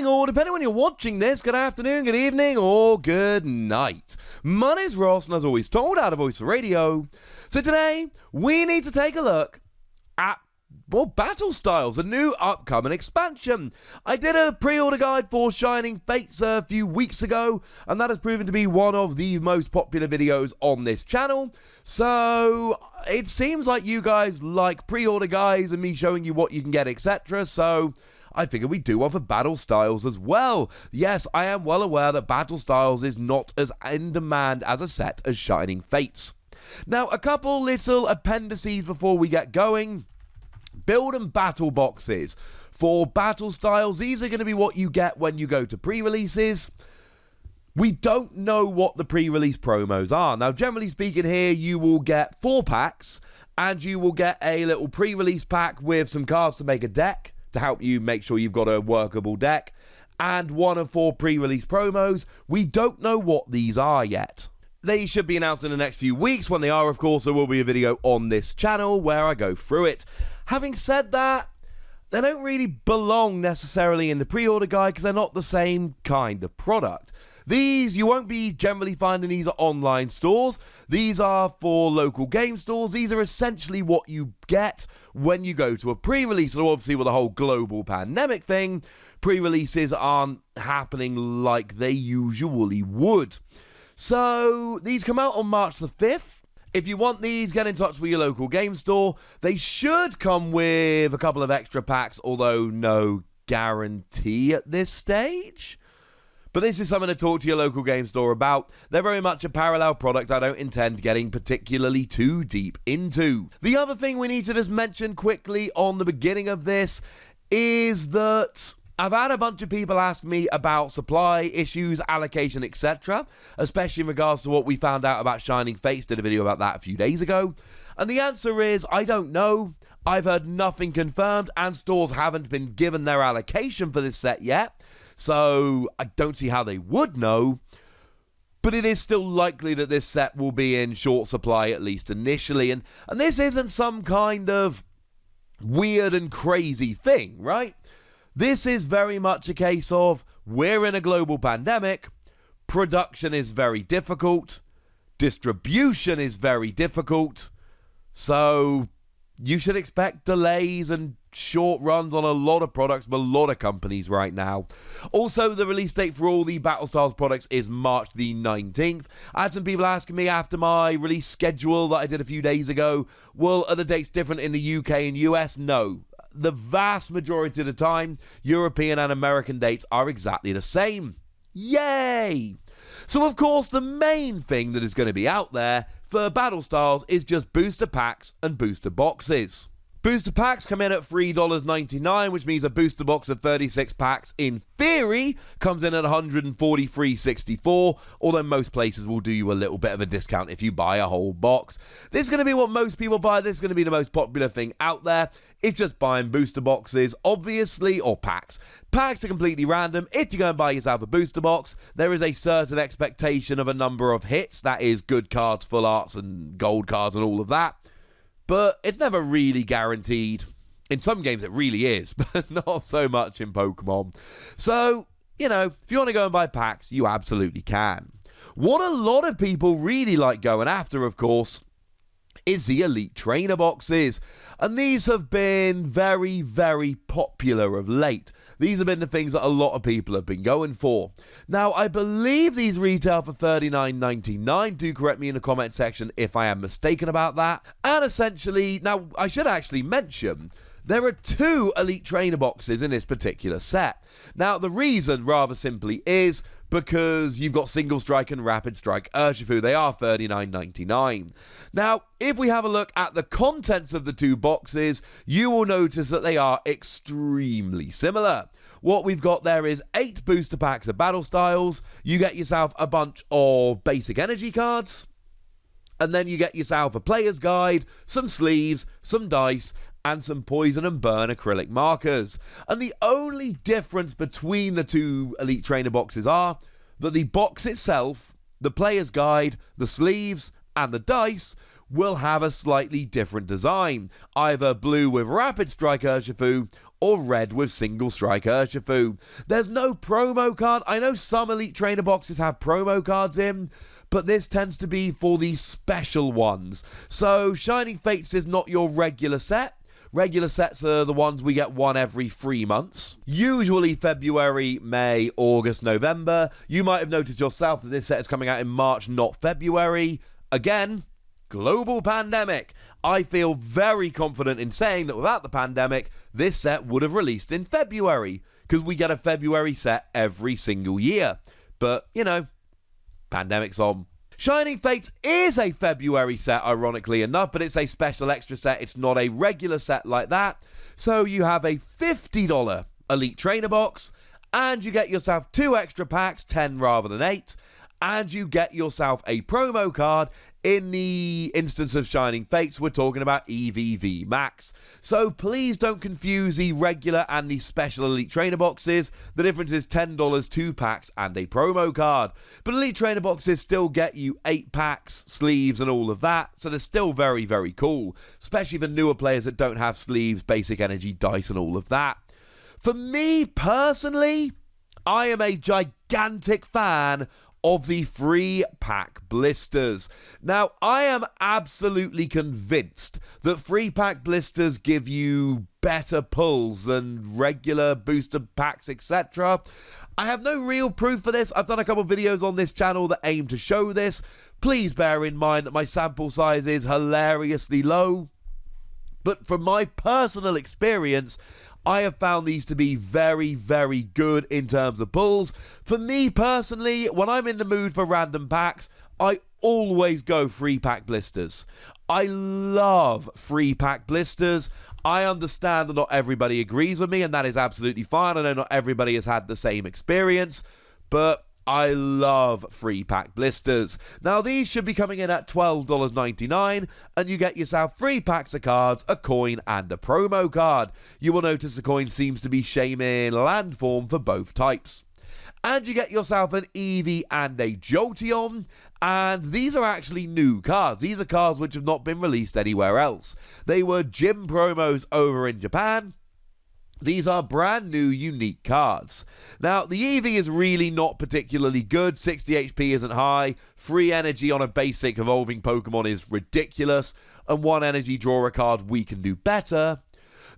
morning, or depending when you're watching this, good afternoon, good evening, or good night. My name's Ross, and as always told out of Voice of Radio. So today, we need to take a look at, well, Battle Styles, a new upcoming expansion. I did a pre-order guide for Shining Fates a few weeks ago, and that has proven to be one of the most popular videos on this channel. So it seems like you guys like pre-order guides and me showing you what you can get, etc. So I figured we'd do one for Battle Styles as well. Yes, I am well aware that Battle Styles is not as in demand as a set as Shining Fates. Now, a couple little appendices before we get going. Build and battle boxes. For Battle Styles, these are going to be what you get when you go to pre-releases. We don't know what the pre-release promos are. Now, generally speaking here, you will get 4 packs, and you will get a little pre-release pack with some cards to make a deck, to help you make sure you've got a workable deck, and 1 of 4 pre-release promos. We don't know what these are yet. They should be announced in the next few weeks. When they are, of course, there will be a video on this channel where I go through it. Having said that, they don't really belong necessarily in the pre-order guide because they're not the same kind of product. These, you won't be generally finding these at online stores. These are for local game stores. These are essentially what you get when you go to a pre-release. So obviously with the whole global pandemic thing, pre-releases aren't happening like they usually would. So these come out on March the 5th. If you want these, get in touch with your local game store. They should come with a couple of extra packs, although no guarantee at this stage. But this is something to talk to your local game store about. They're very much a parallel product I don't intend getting particularly too deep into. The other thing we need to just mention quickly on the beginning of this is that I've had a bunch of people ask me about supply issues, allocation, etc., especially in regards to what we found out about Shining Fates. Did a video about that a few days ago. And the answer is, I don't know. I've heard nothing confirmed, and stores haven't been given their allocation for this set yet. So I don't see how they would know, but it is still likely that this set will be in short supply, at least initially. And this isn't some kind of weird and crazy thing, right? This is very much a case of we're in a global pandemic, production is very difficult, distribution is very difficult, so you should expect delays and short runs on a lot of products from a lot of companies right now. Also, the release date for all the Battle Styles products is March the 19th. I had some people asking me after my release schedule that I did a few days ago, well, are the dates different in the UK and US? No. The vast majority of the time, European and American dates are exactly the same. Yay! So, of course, the main thing that is going to be out there for Battle Styles is just booster packs and booster boxes. Booster packs come in at $3.99, which means a booster box of 36 packs, in theory, comes in at $143.64, although most places will do you a little bit of a discount if you buy a whole box. This is going to be what most people buy. This is going to be the most popular thing out there. It's just buying booster boxes, obviously, or packs. Packs are completely random. If you go and buy yourself a booster box, there is a certain expectation of a number of hits. That is good cards, full arts, and gold cards, and all of that. But it's never really guaranteed. In some games it really is, but not so much in Pokemon. So, you know, if you want to go and buy packs, you absolutely can. What a lot of people really like going after, of course, is the Elite Trainer boxes. And these have been very, very popular of late. These have been the things that a lot of people have been going for. Now, I believe these retail for $39.99. Do correct me in the comment section if I am mistaken about that. And essentially, now, I should actually mention, there are 2 Elite Trainer boxes in this particular set. Now, the reason, rather simply, is because you've got Single Strike and Rapid Strike Urshifu. They are $39.99. Now, if we have a look at the contents of the 2 boxes, you will notice that they are extremely similar. What we've got there is 8 booster packs of Battle Styles. You get yourself a bunch of basic energy cards, and then you get yourself a player's guide, some sleeves, some dice, and some poison and burn acrylic markers. And the only difference between the 2 Elite Trainer boxes are that the box itself, the player's guide, the sleeves, and the dice will have a slightly different design, either blue with Rapid Strike Urshifu or red with single strike Urshifu. There's no promo card. I know some Elite Trainer boxes have promo cards in, but this tends to be for the special ones. So Shining Fates is not your regular set. Regular sets are the ones we get one every 3 months. Usually February, May, August, November. You might have noticed yourself that this set is coming out in March, not February. Again, global pandemic. I feel very confident in saying that without the pandemic, this set would have released in February, because we get a February set every single year. But, you know, pandemic's on. Shining Fates is a February set, ironically enough, but it's a special extra set. It's not a regular set like that. So you have a $50 Elite Trainer box, and you get yourself 2 extra packs, 10 rather than 8, and you get yourself a promo card. In the instance of Shining Fates, we're talking about EVV Max. So please don't confuse the regular and the special Elite Trainer boxes. The difference is $10, 2 packs, and a promo card. But Elite Trainer boxes still get you 8 packs, sleeves, and all of that. So they're still very, very cool. Especially for newer players that don't have sleeves, basic energy, dice, and all of that. For me, personally, I am a gigantic fan of the free pack blisters. Now, I am absolutely convinced that free pack blisters give you better pulls than regular booster packs, etc. I have no real proof for this. I've done a couple videos on this channel that aim to show this. Please bear in mind that my sample size is hilariously low. But from my personal experience, I have found these to be very, very good in terms of pulls. For me personally, when I'm in the mood for random packs, I always go free pack blisters. I love free pack blisters. I understand that not everybody agrees with me, and that is absolutely fine. I know not everybody has had the same experience, but I love free pack blisters. Now, these should be coming in at $12.99, and you get yourself 3 packs of cards, a coin, and a promo card. You will notice the coin seems to be Shaymin Landform for both types. And you get yourself an Eevee and a Jolteon, and these are actually new cards. These are cards which have not been released anywhere else. They were gym promos over in Japan. These are brand new, unique cards. Now, the Eevee is really not particularly good. 60 HP isn't high. Free energy on a basic evolving Pokemon is ridiculous. And 1 energy draw a card we can do better.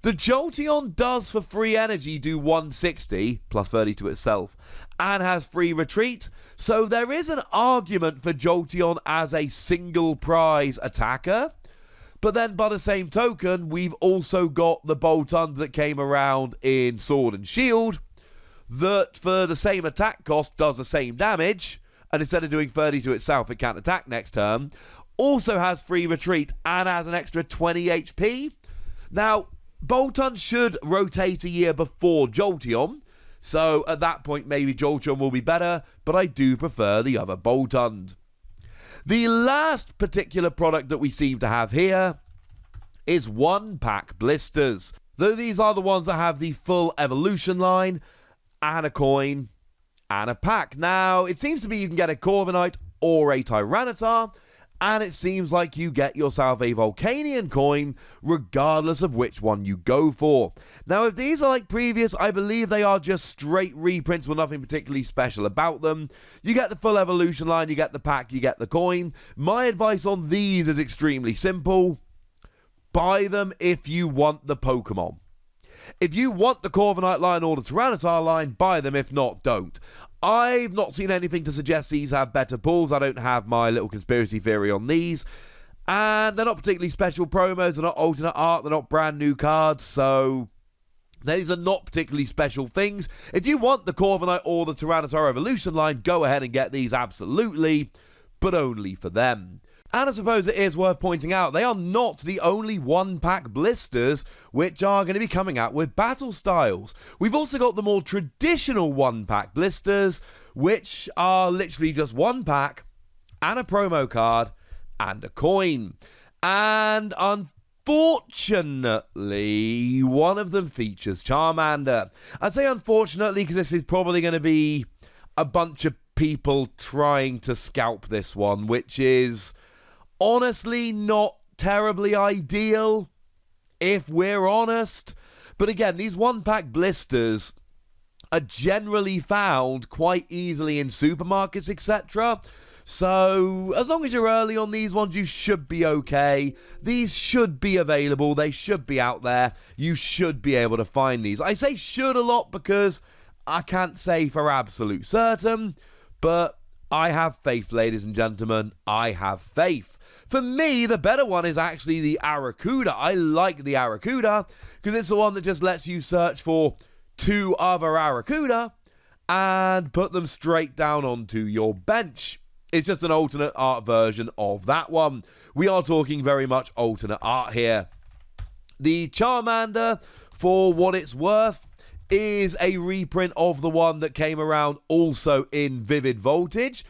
The Jolteon does, for free energy, do 160, plus 30 to itself, and has free retreat. So there is an argument for Jolteon as a single prize attacker. But then, by the same token, we've also got the Boltund that came around in Sword and Shield that, for the same attack cost, does the same damage, and instead of doing 30 to itself, it can't attack next turn. Also has free retreat and has an extra 20 HP. Now, Boltund should rotate a year before Jolteon, so at that point, maybe Jolteon will be better, but I do prefer the other Boltund. The last particular product that we seem to have here is 1-pack blisters. Though these are the ones that have the full evolution line, and a coin, and a pack. Now, it seems to be you can get a Corviknight or a Tyranitar, and it seems like you get yourself a Volcanion coin, regardless of which one you go for. Now, if these are like previous, I believe they are just straight reprints with nothing particularly special about them. You get the full evolution line, you get the pack, you get the coin. My advice on these is extremely simple. Buy them if you want the Pokemon. If you want the Corviknight line or the Tyranitar line, buy them. If not, don't. I've not seen anything to suggest these have better pulls. I don't have my little conspiracy theory on these. And they're not particularly special promos. They're not alternate art. They're not brand new cards. So these are not particularly special things. If you want the Corviknight or the Tyranitar Evolution line, go ahead and get these, absolutely. But only for them. And I suppose it is worth pointing out, they are not the only 1-pack blisters which are going to be coming out with battle styles. We've also got the more traditional 1-pack blisters, which are literally just 1 pack and a promo card and a coin. And unfortunately, one of them features Charmander. I say unfortunately because this is probably going to be a bunch of people trying to scalp this one, which is honestly not terribly ideal, if we're honest. But again, these one-pack blisters are generally found quite easily in supermarkets, etc. So, as long as you're early on these ones, you should be okay. These should be available. They should be out there. You should be able to find these. I say should a lot because I can't say for absolute certain, but I have faith, ladies and gentlemen. I have faith. For me, the better one is actually the Arracuda. I like the Arracuda because it's the one that just lets you search for 2 other Arracuda and put them straight down onto your bench. It's just an alternate art version of that one. We are talking very much alternate art here. The Charmander, for what it's worth, is a reprint of the one that came around also in Vivid Voltage.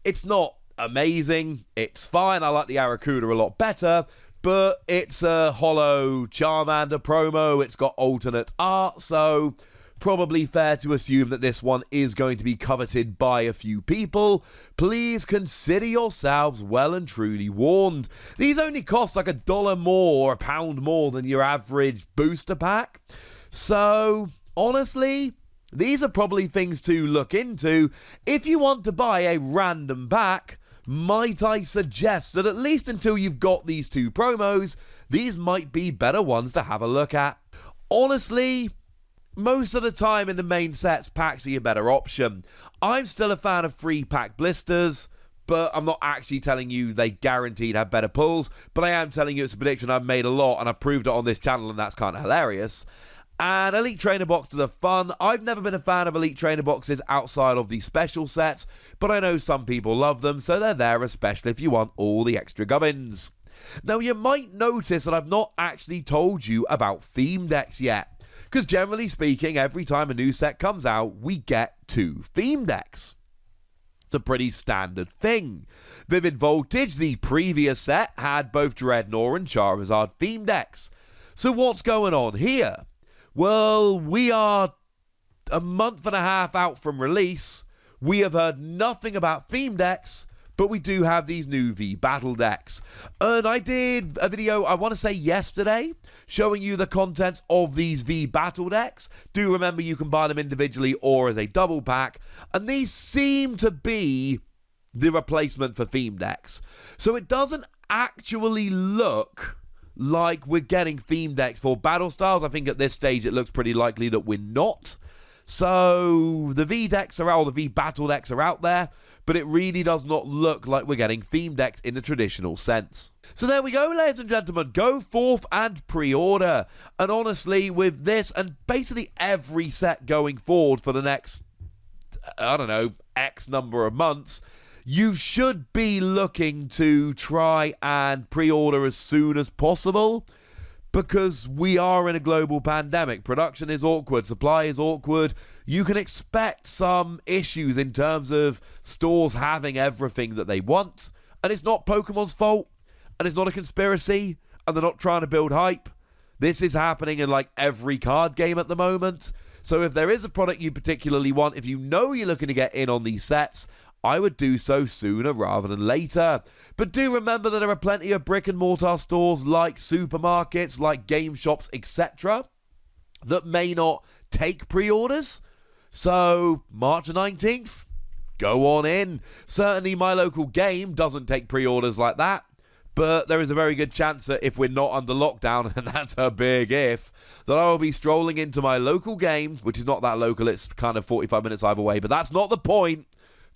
It's not amazing. It's fine. I like the Arracuda a lot better. But it's a holo Charmander promo. It's got alternate art, so probably fair to assume that this one is going to be coveted by a few people. Please consider yourselves well and truly warned. These only cost like $1 more or £1 more than your average booster pack. So, honestly, these are probably things to look into. If you want to buy a random pack, might I suggest that at least until you've got these 2 promos, these might be better ones to have a look at. Honestly, most of the time in the main sets, packs are your better option. I'm still a fan of 3-pack blisters, but I'm not actually telling you they guaranteed have better pulls, but I am telling you it's a prediction I've made a lot, and I've proved it on this channel, and that's kind of hilarious. And Elite Trainer Boxes are fun. I've never been a fan of Elite Trainer Boxes outside of the special sets, but I know some people love them, so they're there especially if you want all the extra gubbins. Now, you might notice that I've not actually told you about theme decks yet, because generally speaking, every time a new set comes out, we get 2 theme decks. It's a pretty standard thing. Vivid Voltage, the previous set, had both Dreadnought and Charizard theme decks. So what's going on here? Well, we are a month and a half out from release. We have heard nothing about theme decks, but we do have these new V-Battle decks. And I did a video, I want to say yesterday, showing you the contents of these V-Battle decks. Do remember you can buy them individually or as a double pack. And these seem to be the replacement for theme decks. So it doesn't actually look like we're getting theme decks for battle styles. I think at this stage it looks pretty likely that we're not. So the V decks are out, the V battle decks are out there, but it really does not look like we're getting theme decks in the traditional sense. So there we go, ladies and gentlemen. Go forth and pre-order. And honestly, with this and basically every set going forward for the next, I don't know, X number of months, you should be looking to try and pre-order as soon as possible, because we are in a global pandemic. Production is awkward, supply is awkward. You can expect some issues in terms of stores having everything that they want, and it's not Pokemon's fault, and it's not a conspiracy, and they're not trying to build hype. This is happening in like every card game at the moment. So if there is a product you particularly want, if you know you're looking to get in on these sets, I would do so sooner rather than later. But do remember that there are plenty of brick and mortar stores like supermarkets, like game shops, etc. that may not take pre-orders. So March the 19th, go on in. Certainly my local game doesn't take pre-orders like that. But there is a very good chance that if we're not under lockdown, and that's a big if, that I will be strolling into my local game, which is not that local, it's kind of 45 minutes either way, but that's not the point,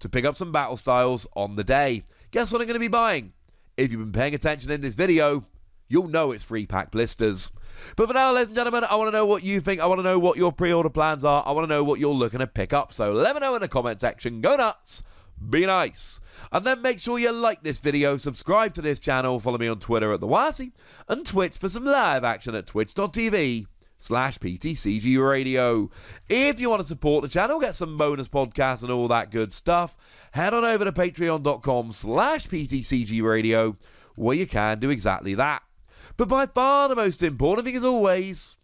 to pick up some battle styles on the day. Guess what I'm going to be buying? If you've been paying attention in this video, you'll know it's 3-pack blisters. But for now, ladies and gentlemen, I want to know what you think. I want to know what your pre-order plans are. I want to know what you're looking to pick up. So let me know in the comment section. Go nuts. Be nice. And then make sure you like this video, subscribe to this channel, follow me on Twitter at TheWasi, and Twitch for some live action at twitch.tv/PTCG Radio. If you want to support the channel, get some bonus podcasts and all that good stuff, head on over to patreon.com/PTCG Radio, where you can do exactly that. But by far the most important thing, as always,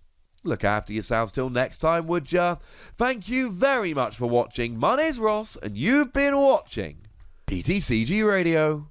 look after yourselves till next time, would ya? Thank you very much for watching. My name's Ross, and you've been watching PTCG Radio.